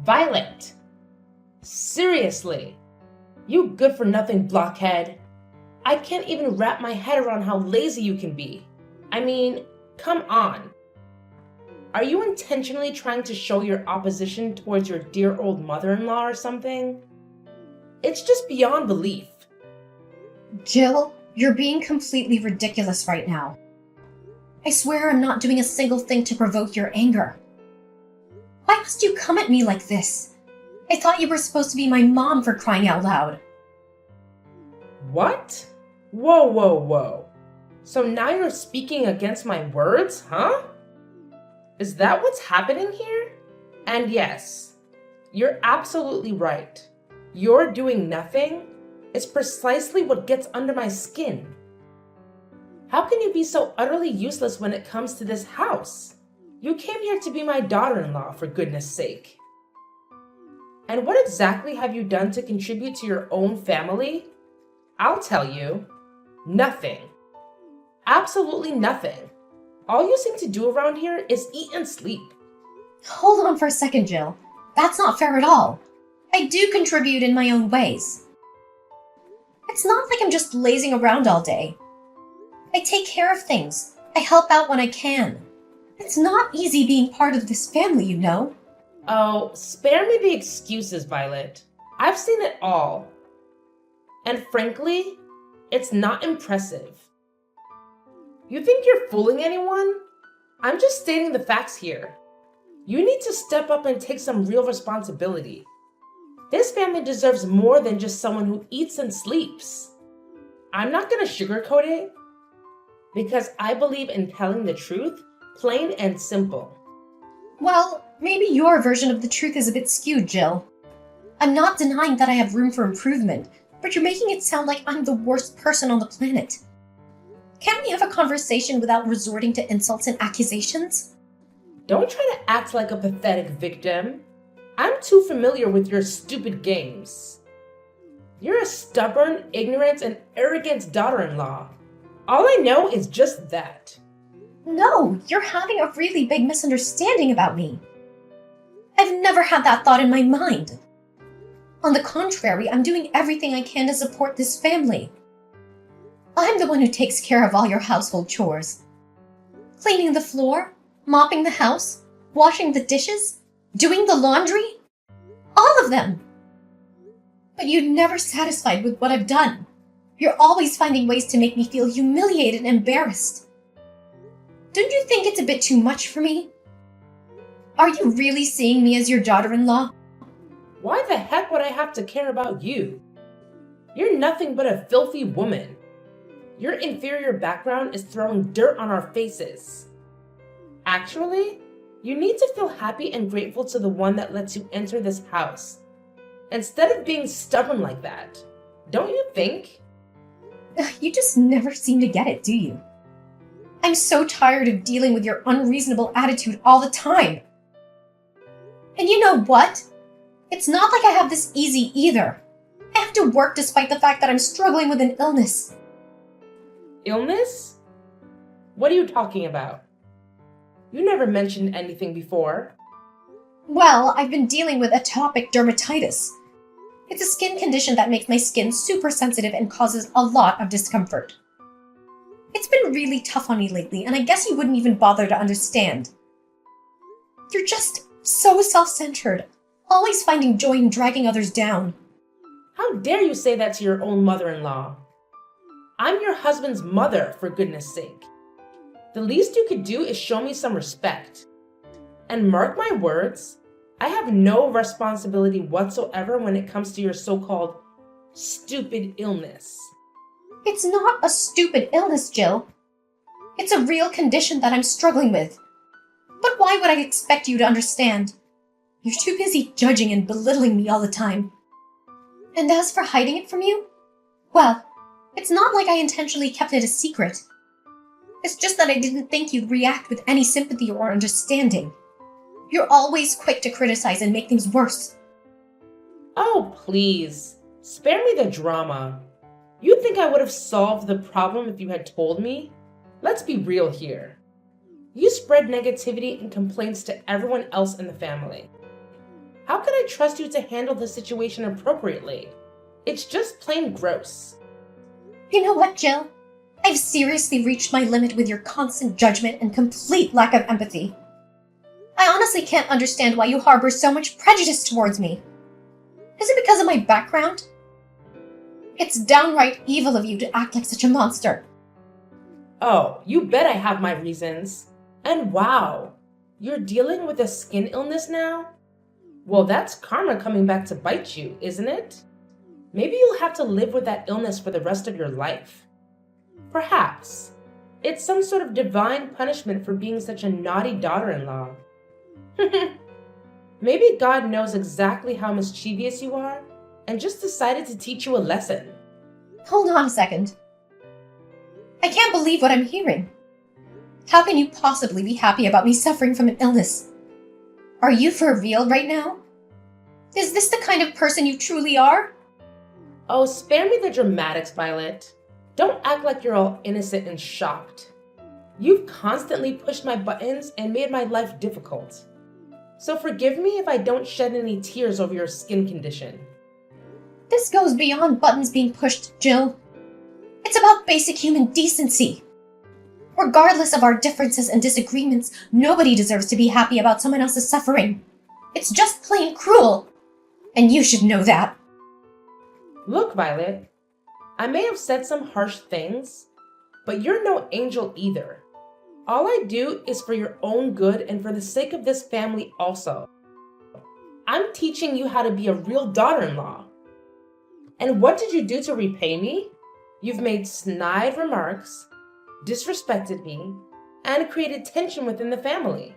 Violet! Seriously! You good-for-nothing blockhead! I can't even wrap my head around how lazy you can be. I mean, come on. Are you intentionally trying to show your opposition towards your dear old mother-in-law or something? It's just beyond belief. Jill, you're being completely ridiculous right now. I swear I'm not doing a single thing to provoke your anger. Why must you come at me like this? I thought you were supposed to be my mom, for crying out loud. What? Whoa. So now you're speaking against my words, huh? Is that what's happening here? And yes, you're absolutely right. You're doing nothing is precisely what gets under my skin. How can you be so utterly useless when it comes to this house? You came here to be my daughter-in-law, for goodness sake. And what exactly have you done to contribute to your own family? I'll tell you, nothing. Absolutely nothing. All you seem to do around here is eat and sleep. Hold on for a second, Jill. That's not fair at all. I do contribute in my own ways. It's not like I'm just lazing around all day. I take care of things. I help out when I can. It's not easy being part of this family, you know. Oh, spare me the excuses, Violet. I've seen it all. And frankly, it's not impressive. You think you're fooling anyone? I'm just stating the facts here. You need to step up and take some real responsibility. This family deserves more than just someone who eats and sleeps. I'm not going to sugarcoat it, because I believe in telling the truth, plain and simple. Well, maybe your version of the truth is a bit skewed, Jill. I'm not denying that I have room for improvement, but you're making it sound like I'm the worst person on the planet. Can't we have a conversation without resorting to insults and accusations? Don't try to act like a pathetic victim. I'm too familiar with your stupid games. You're a stubborn, ignorant, and arrogant daughter-in-law. All I know is just that. No, you're having a really big misunderstanding about me. I've never had that thought in my mind. On the contrary, I'm doing everything I can to support this family. I'm the one who takes care of all your household chores. Cleaning the floor, mopping the house, washing the dishes, doing the laundry. All of them. But you're never satisfied with what I've done. You're always finding ways to make me feel humiliated and embarrassed. Don't you think it's a bit too much for me? Are you really seeing me as your daughter-in-law? Why the heck would I have to care about you? You're nothing but a filthy woman. Your inferior background is throwing dirt on our faces. Actually, you need to feel happy and grateful to the one that lets you enter this house, instead of being stubborn like that. Don't you think? You just never seem to get it, do you? I'm so tired of dealing with your unreasonable attitude all the time. And you know what? It's not like I have this easy either. I have to work despite the fact that I'm struggling with an illness. Illness? What are you talking about? You never mentioned anything before. Well, I've been dealing with atopic dermatitis. It's a skin condition that makes my skin super sensitive and causes a lot of discomfort. It's been really tough on me lately, and I guess you wouldn't even bother to understand. You're just so self-centered, always finding joy in dragging others down. How dare you say that to your own mother-in-law? I'm your husband's mother, for goodness sake. The least you could do is show me some respect. And mark my words, I have no responsibility whatsoever when it comes to your so-called stupid illness. It's not a stupid illness, Jill. It's a real condition that I'm struggling with. But why would I expect you to understand? You're too busy judging and belittling me all the time. And as for hiding it from you, well, it's not like I intentionally kept it a secret. It's just that I didn't think you'd react with any sympathy or understanding. You're always quick to criticize and make things worse. Oh, please. Spare me the drama. You think I would have solved the problem if you had told me? Let's be real here. You spread negativity and complaints to everyone else in the family. How could I trust you to handle the situation appropriately? It's just plain gross. You know what, Jill? I've seriously reached my limit with your constant judgment and complete lack of empathy. I honestly can't understand why you harbor so much prejudice towards me. Is it because of my background? It's downright evil of you to act like such a monster. Oh, you bet I have my reasons. And wow, you're dealing with a skin illness now? Well, that's karma coming back to bite you, isn't it? Maybe you'll have to live with that illness for the rest of your life. Perhaps. It's some sort of divine punishment for being such a naughty daughter-in-law. Maybe God knows exactly how mischievous you are and just decided to teach you a lesson. Hold on a second. I can't believe what I'm hearing. How can you possibly be happy about me suffering from an illness? Are you for real right now? Is this the kind of person you truly are? Oh, spare me the dramatics, Violet. Don't act like you're all innocent and shocked. You've constantly pushed my buttons and made my life difficult. So forgive me if I don't shed any tears over your skin condition. This goes beyond buttons being pushed, Jill. It's about basic human decency. Regardless of our differences and disagreements, nobody deserves to be happy about someone else's suffering. It's just plain cruel. And you should know that. Look, Violet, I may have said some harsh things, but you're no angel either. All I do is for your own good and for the sake of this family also. I'm teaching you how to be a real daughter-in-law. And what did you do to repay me? You've made snide remarks, disrespected me, and created tension within the family.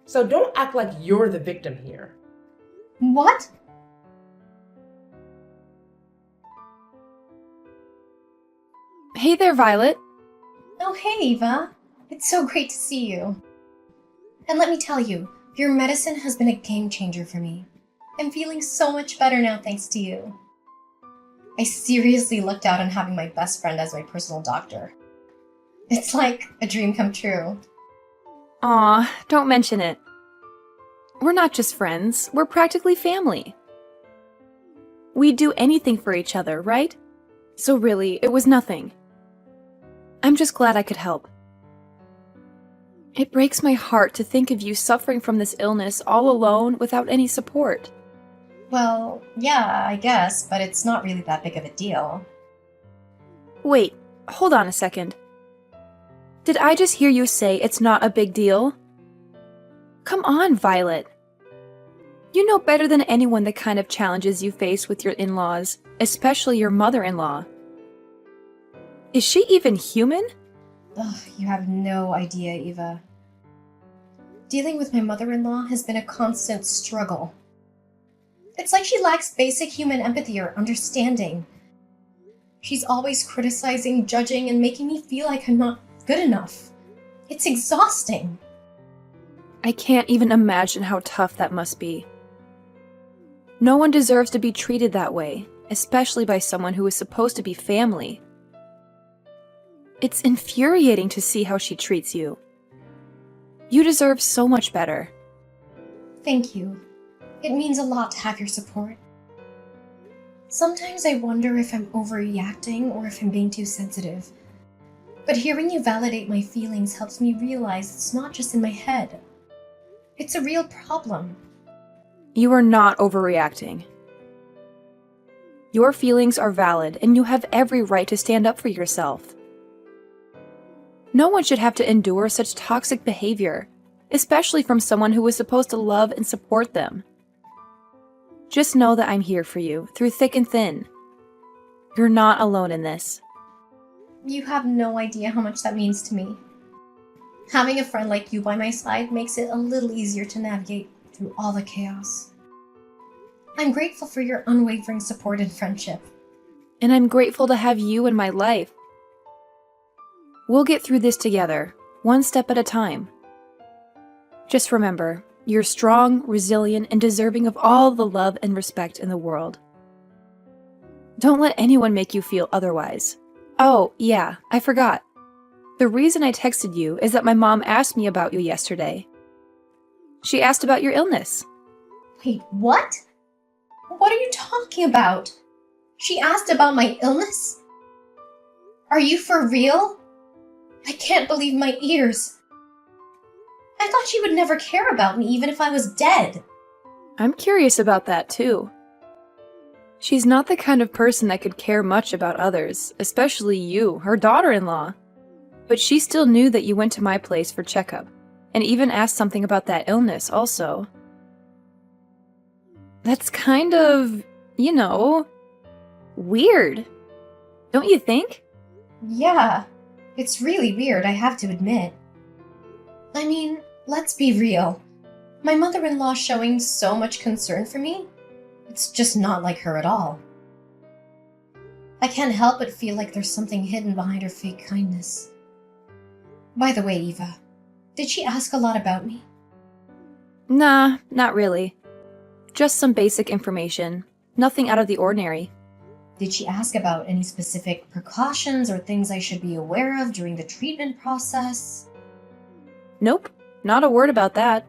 So don't act like you're the victim here. What? Hey there, Violet. Oh, hey, Eva. It's so great to see you. And let me tell you, your medicine has been a game changer for me. I'm feeling so much better now thanks to you. I seriously lucked out on having my best friend as my personal doctor. It's like a dream come true. Aw, don't mention it. We're not just friends, we're practically family. We'd do anything for each other, right? So really, it was nothing. I'm just glad I could help. It breaks my heart to think of you suffering from this illness all alone without any support. Well, yeah, I guess, but it's not really that big of a deal. Wait, hold on a second. Did I just hear you say it's not a big deal? Come on, Violet. You know better than anyone the kind of challenges you face with your in-laws, especially your mother-in-law. Is she even human? Ugh, you have no idea, Eva. Dealing with my mother-in-law has been a constant struggle. It's like she lacks basic human empathy or understanding. She's always criticizing, judging, and making me feel like I'm not good enough. It's exhausting. I can't even imagine how tough that must be. No one deserves to be treated that way, especially by someone who is supposed to be family. It's infuriating to see how she treats you. You deserve so much better. Thank you. It means a lot to have your support. Sometimes I wonder if I'm overreacting or if I'm being too sensitive. But hearing you validate my feelings helps me realize it's not just in my head. It's a real problem. You are not overreacting. Your feelings are valid, and you have every right to stand up for yourself. No one should have to endure such toxic behavior, especially from someone who is supposed to love and support them. Just know that I'm here for you, through thick and thin. You're not alone in this. You have no idea how much that means to me. Having a friend like you by my side makes it a little easier to navigate through all the chaos. I'm grateful for your unwavering support and friendship. And I'm grateful to have you in my life. We'll get through this together, one step at a time. Just remember, you're strong, resilient, and deserving of all the love and respect in the world. Don't let anyone make you feel otherwise. Oh, yeah, I forgot. The reason I texted you is that my mom asked me about you yesterday. She asked about your illness. Wait, what? What are you talking about? She asked about my illness? Are you for real? I can't believe my ears. I thought she would never care about me even if I was dead. I'm curious about that too. She's not the kind of person that could care much about others, especially you, her daughter-in-law. But she still knew that you went to my place for checkup, and even asked something about that illness also. That's kind of, weird. Don't you think? Yeah, it's really weird, I have to admit. I mean, let's be real. My mother-in-law showing so much concern for me? It's just not like her at all. I can't help but feel like there's something hidden behind her fake kindness. By the way, Eva, did she ask a lot about me? Nah, not really. Just some basic information. Nothing out of the ordinary. Did she ask about any specific precautions or things I should be aware of during the treatment process? Nope, not a word about that.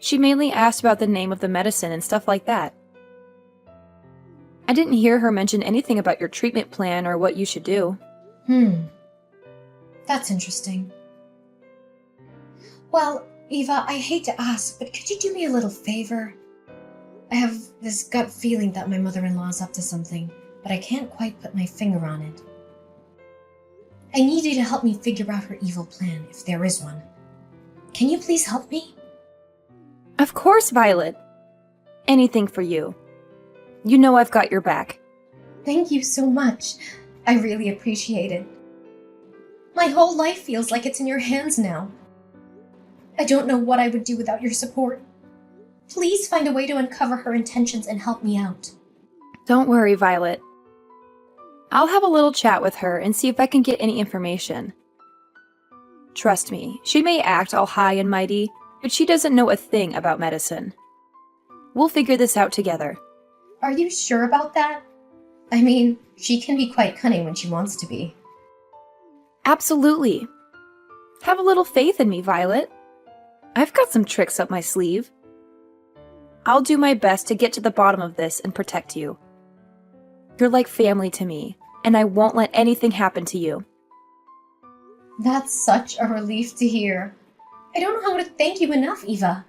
She mainly asked about the name of the medicine and stuff like that. I didn't hear her mention anything about your treatment plan or what you should do. That's interesting. Well, Eva, I hate to ask, but could you do me a little favor? I have this gut feeling that my mother-in-law is up to something, but I can't quite put my finger on it. I need you to help me figure out her evil plan, if there is one. Can you please help me? Of course, Violet. Anything for you. You know I've got your back. Thank you so much. I really appreciate it. My whole life feels like it's in your hands now. I don't know what I would do without your support. Please find a way to uncover her intentions and help me out. Don't worry, Violet. I'll have a little chat with her and see if I can get any information. Trust me, she may act all high and mighty, but she doesn't know a thing about medicine. We'll figure this out together. Are you sure about that? I mean, she can be quite cunning when she wants to be. Absolutely. Have a little faith in me, Violet. I've got some tricks up my sleeve. I'll do my best to get to the bottom of this and protect you. You're like family to me, and I won't let anything happen to you. That's such a relief to hear. I don't know how to thank you enough, Eva.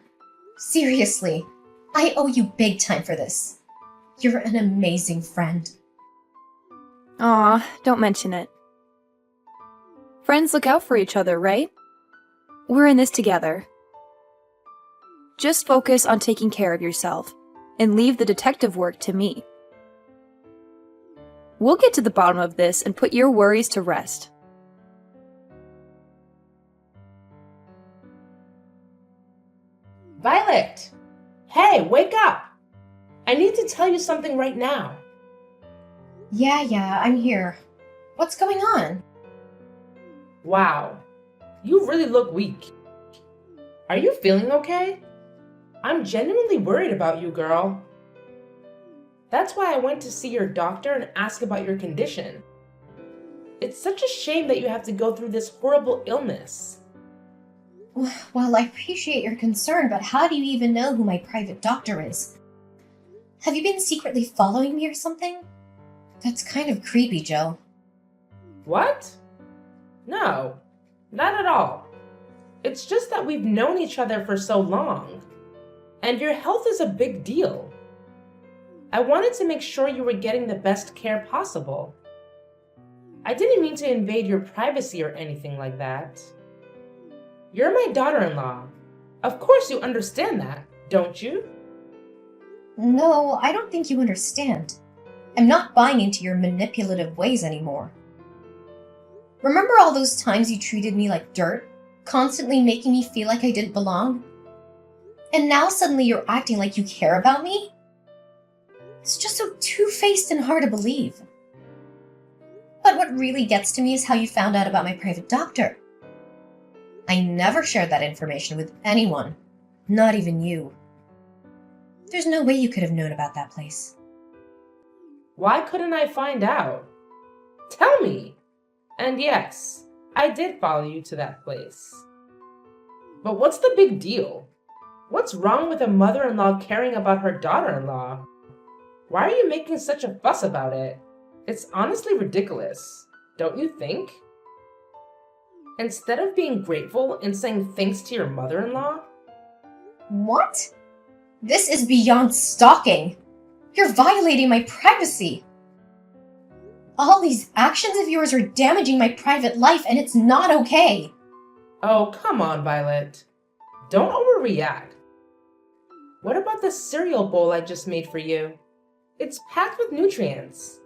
Seriously, I owe you big time for this. You're an amazing friend. Aw, don't mention it. Friends look out for each other, right? We're in this together. Just focus on taking care of yourself, and leave the detective work to me. We'll get to the bottom of this and put your worries to rest. Violet! Hey, wake up! I need to tell you something right now. Yeah, I'm here. What's going on? Wow, you really look weak. Are you feeling okay? I'm genuinely worried about you, girl. That's why I went to see your doctor and ask about your condition. It's such a shame that you have to go through this horrible illness. Well, I appreciate your concern, but how do you even know who my private doctor is? Have you been secretly following me or something? That's kind of creepy, Joe. What? No, not at all. It's just that we've known each other for so long, and your health is a big deal. I wanted to make sure you were getting the best care possible. I didn't mean to invade your privacy or anything like that. You're my daughter-in-law. Of course you understand that, don't you? No, I don't think you understand. I'm not buying into your manipulative ways anymore. Remember all those times you treated me like dirt, constantly making me feel like I didn't belong? And now suddenly you're acting like you care about me? It's just so two-faced and hard to believe. But what really gets to me is how you found out about my private doctor. I never shared that information with anyone, not even you. There's no way you could have known about that place. Why couldn't I find out? Tell me! And yes, I did follow you to that place. But what's the big deal? What's wrong with a mother-in-law caring about her daughter-in-law? Why are you making such a fuss about it? It's honestly ridiculous, don't you think? Instead of being grateful and saying thanks to your mother-in-law? What? This is beyond stalking. You're violating my privacy. All these actions of yours are damaging my private life, and it's not okay. Oh, come on, Violet. Don't overreact. What about the cereal bowl I just made for you? It's packed with nutrients,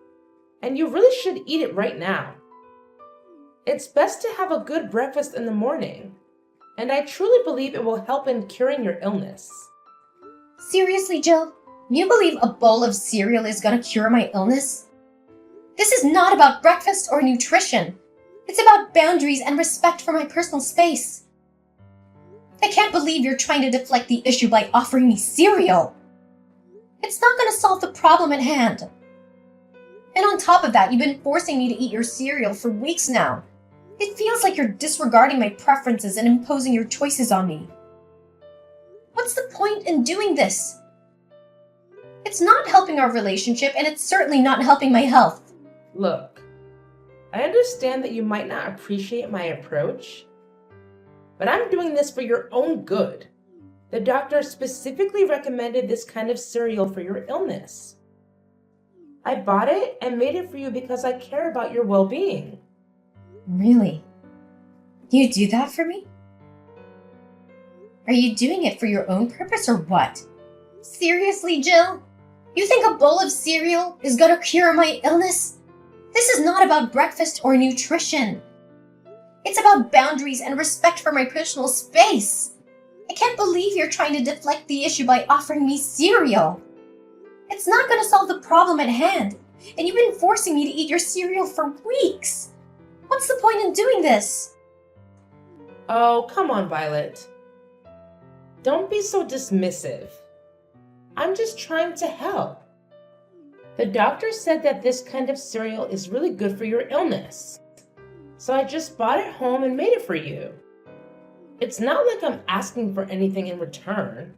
and you really should eat it right now. It's best to have a good breakfast in the morning, and I truly believe it will help in curing your illness. Seriously, Jill? You believe a bowl of cereal is gonna cure my illness? This is not about breakfast or nutrition. It's about boundaries and respect for my personal space. I can't believe you're trying to deflect the issue by offering me cereal. It's not gonna solve the problem at hand. And on top of that, you've been forcing me to eat your cereal for weeks now. It feels like you're disregarding my preferences and imposing your choices on me. What's the point in doing this? It's not helping our relationship, and it's certainly not helping my health. Look, I understand that you might not appreciate my approach, but I'm doing this for your own good. The doctor specifically recommended this kind of cereal for your illness. I bought it and made it for you because I care about your well-being. Really? You do that for me? Are you doing it for your own purpose or what? Seriously, Jill? You think a bowl of cereal is gonna cure my illness? This is not about breakfast or nutrition. It's about boundaries and respect for my personal space. I can't believe you're trying to deflect the issue by offering me cereal. It's not gonna solve the problem at hand, and you've been forcing me to eat your cereal for weeks. What's the point in doing this? Oh, come on, Violet. Don't be so dismissive. I'm just trying to help. The doctor said that this kind of cereal is really good for your illness. So I just bought it home and made it for you. It's not like I'm asking for anything in return.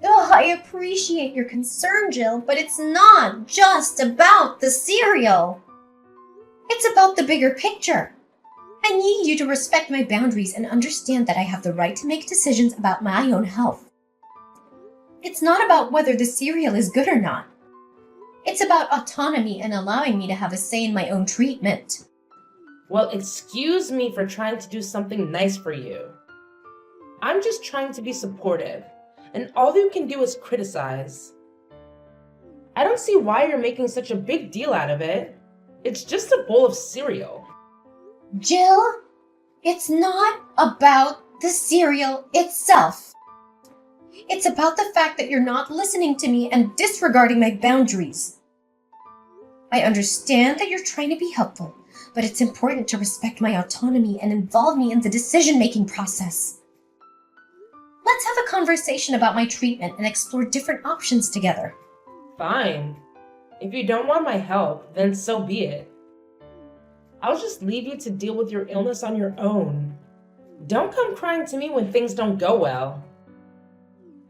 Ugh, I appreciate your concern, Jill, but it's not just about the cereal. It's about the bigger picture. I need you to respect my boundaries and understand that I have the right to make decisions about my own health. It's not about whether the cereal is good or not. It's about autonomy and allowing me to have a say in my own treatment. Well, excuse me for trying to do something nice for you. I'm just trying to be supportive, and all you can do is criticize. I don't see why you're making such a big deal out of it. It's just a bowl of cereal. Jill, it's not about the cereal itself. It's about the fact that you're not listening to me and disregarding my boundaries. I understand that you're trying to be helpful, but it's important to respect my autonomy and involve me in the decision-making process. Let's have a conversation about my treatment and explore different options together. Fine. If you don't want my help, then so be it. I'll just leave you to deal with your illness on your own. Don't come crying to me when things don't go well.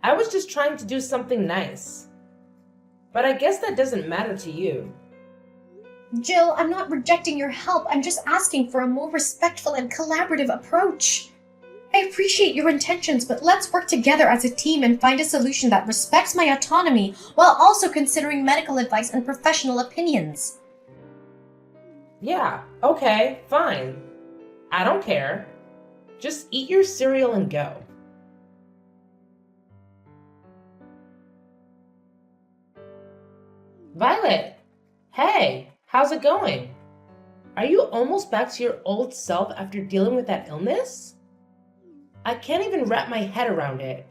I was just trying to do something nice. But I guess that doesn't matter to you. Jill, I'm not rejecting your help. I'm just asking for a more respectful and collaborative approach. I appreciate your intentions, but let's work together as a team and find a solution that respects my autonomy while also considering medical advice and professional opinions. Yeah, okay, fine. I don't care. Just eat your cereal and go. Violet! Hey, how's it going? Are you almost back to your old self after dealing with that illness? I can't even wrap my head around it.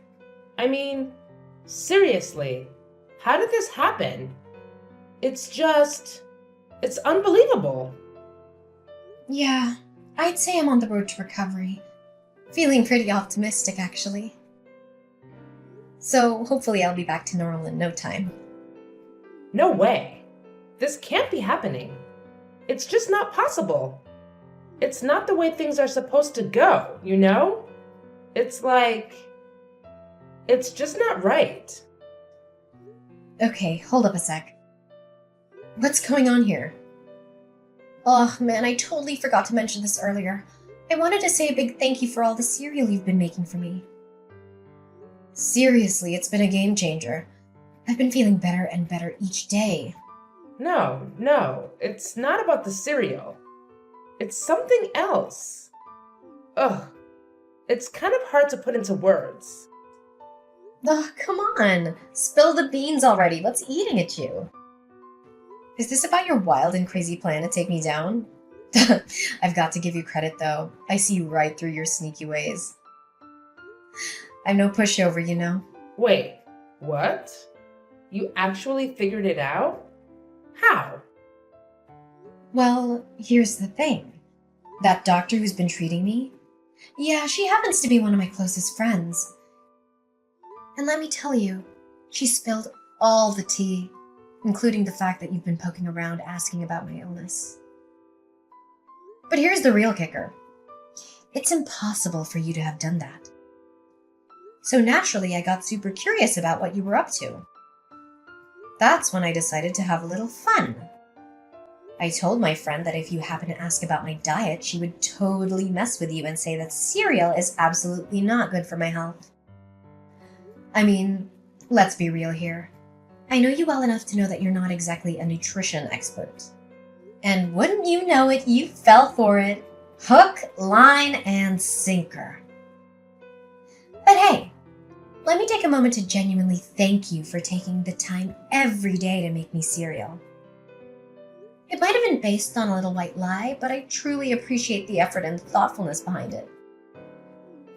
I mean, seriously, how did this happen? It's unbelievable. Yeah, I'd say I'm on the road to recovery. Feeling pretty optimistic, actually. So hopefully I'll be back to normal in no time. No way. This can't be happening. It's just not possible. It's not the way things are supposed to go, you know? It's like It's just not right. Okay, hold up a sec. What's going on here? Oh man, I totally forgot to mention this earlier. I wanted to say a big thank you for all the cereal you've been making for me. Seriously, it's been a game changer. I've been feeling better and better each day. No, it's not about the cereal. It's something else. Ugh, it's kind of hard to put into words. Oh, come on. Spill the beans already. What's eating at you? Is this about your wild and crazy plan to take me down? I've got to give you credit, though. I see right through your sneaky ways. I'm no pushover, you know. Wait, what? You actually figured it out? How? Well, here's the thing. That doctor who's been treating me? Yeah, she happens to be one of my closest friends. And let me tell you, she spilled all the tea, including the fact that you've been poking around asking about my illness. But here's the real kicker. It's impossible for you to have done that. So naturally, I got super curious about what you were up to. That's when I decided to have a little fun. I told my friend that if you happen to ask about my diet, she would totally mess with you and say that cereal is absolutely not good for my health. I mean, let's be real here. I know you well enough to know that you're not exactly a nutrition expert. And wouldn't you know it, you fell for it. Hook, line, and sinker. But hey, let me take a moment to genuinely thank you for taking the time every day to make me cereal. It might have been based on a little white lie, but I truly appreciate the effort and thoughtfulness behind it.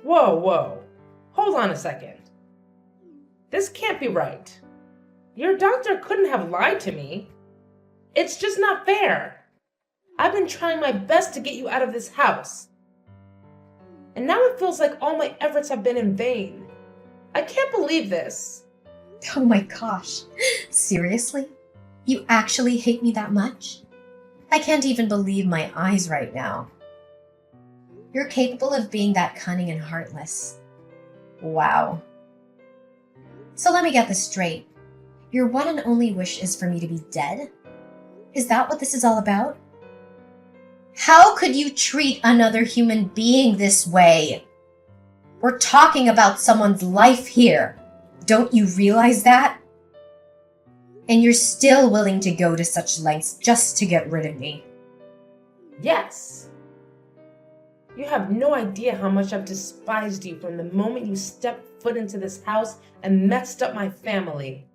Whoa. Hold on a second. This can't be right. Your doctor couldn't have lied to me. It's just not fair. I've been trying my best to get you out of this house. And now it feels like all my efforts have been in vain. I can't believe this. Oh my gosh. Seriously? You actually hate me that much? I can't even believe my eyes right now. You're capable of being that cunning and heartless. Wow. So let me get this straight. Your one and only wish is for me to be dead? Is that what this is all about? How could you treat another human being this way? We're talking about someone's life here. Don't you realize that? And you're still willing to go to such lengths just to get rid of me. Yes. You have no idea how much I've despised you from the moment you stepped foot into this house and messed up my family.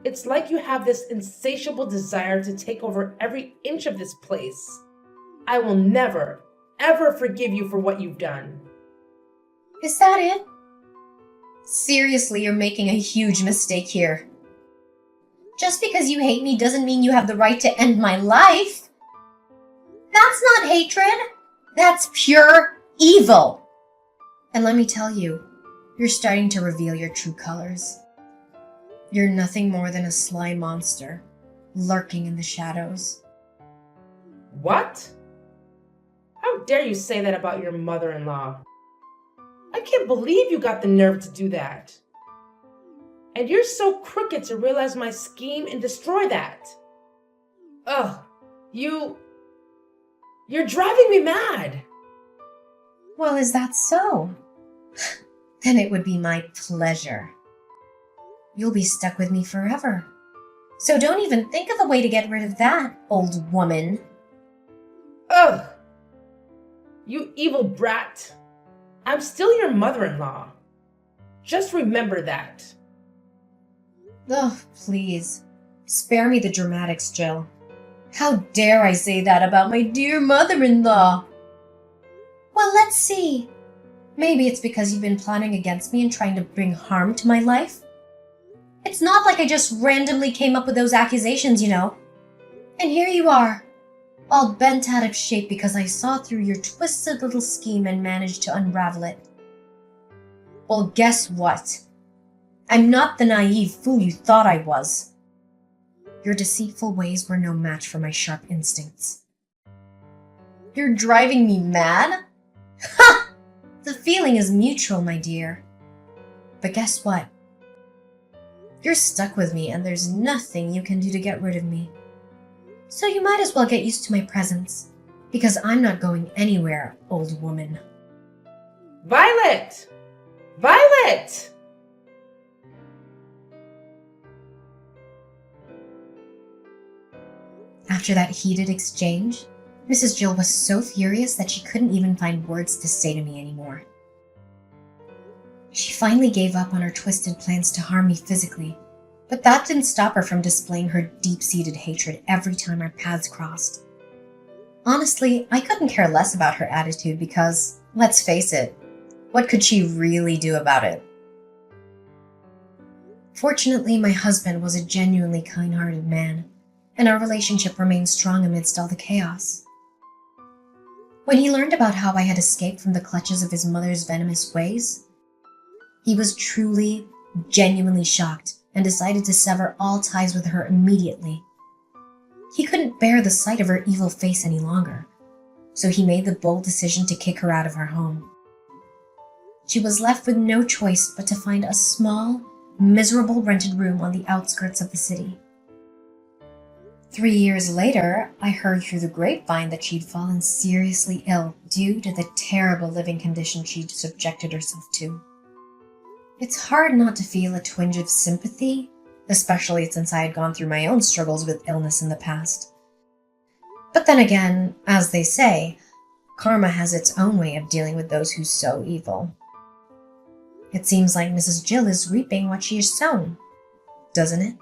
It's like you have this insatiable desire to take over every inch of this place. I will never, ever forgive you for what you've done. Is that it? Seriously, you're making a huge mistake here. Just because you hate me doesn't mean you have the right to end my life. That's not hatred. That's pure evil. And let me tell you, you're starting to reveal your true colors. You're nothing more than a sly monster, lurking in the shadows. What? How dare you say that about your mother-in-law? I can't believe you got the nerve to do that. And you're so crooked to realize my scheme and destroy that. Ugh, you're driving me mad. Well, is that so? Then it would be my pleasure. You'll be stuck with me forever. So don't even think of a way to get rid of that, old woman. Ugh, you evil brat. I'm still your mother-in-law. Just remember that. Oh, please. Spare me the dramatics, Jill. How dare I say that about my dear mother-in-law? Well, let's see. Maybe it's because you've been plotting against me and trying to bring harm to my life. It's not like I just randomly came up with those accusations, you know. And here you are, all bent out of shape because I saw through your twisted little scheme and managed to unravel it. Well, guess what? I'm not the naive fool you thought I was. Your deceitful ways were no match for my sharp instincts. You're driving me mad? Ha! The feeling is mutual, my dear. But guess what? You're stuck with me and there's nothing you can do to get rid of me. So you might as well get used to my presence, because I'm not going anywhere, old woman. Violet! Violet! After that heated exchange, Mrs. Jill was so furious that she couldn't even find words to say to me anymore. She finally gave up on her twisted plans to harm me physically, but that didn't stop her from displaying her deep-seated hatred every time our paths crossed. Honestly, I couldn't care less about her attitude because, let's face it, what could she really do about it? Fortunately, my husband was a genuinely kind-hearted man, and our relationship remained strong amidst all the chaos. When he learned about how I had escaped from the clutches of his mother's venomous ways, he was truly, genuinely shocked and decided to sever all ties with her immediately. He couldn't bear the sight of her evil face any longer, so he made the bold decision to kick her out of her home. She was left with no choice but to find a small, miserable rented room on the outskirts of the city. 3 years later, I heard through the grapevine that she'd fallen seriously ill due to the terrible living conditions she'd subjected herself to. It's hard not to feel a twinge of sympathy, especially since I had gone through my own struggles with illness in the past. But then again, as they say, karma has its own way of dealing with those who sow evil. It seems like Mrs. Jill is reaping what she has sown, doesn't it?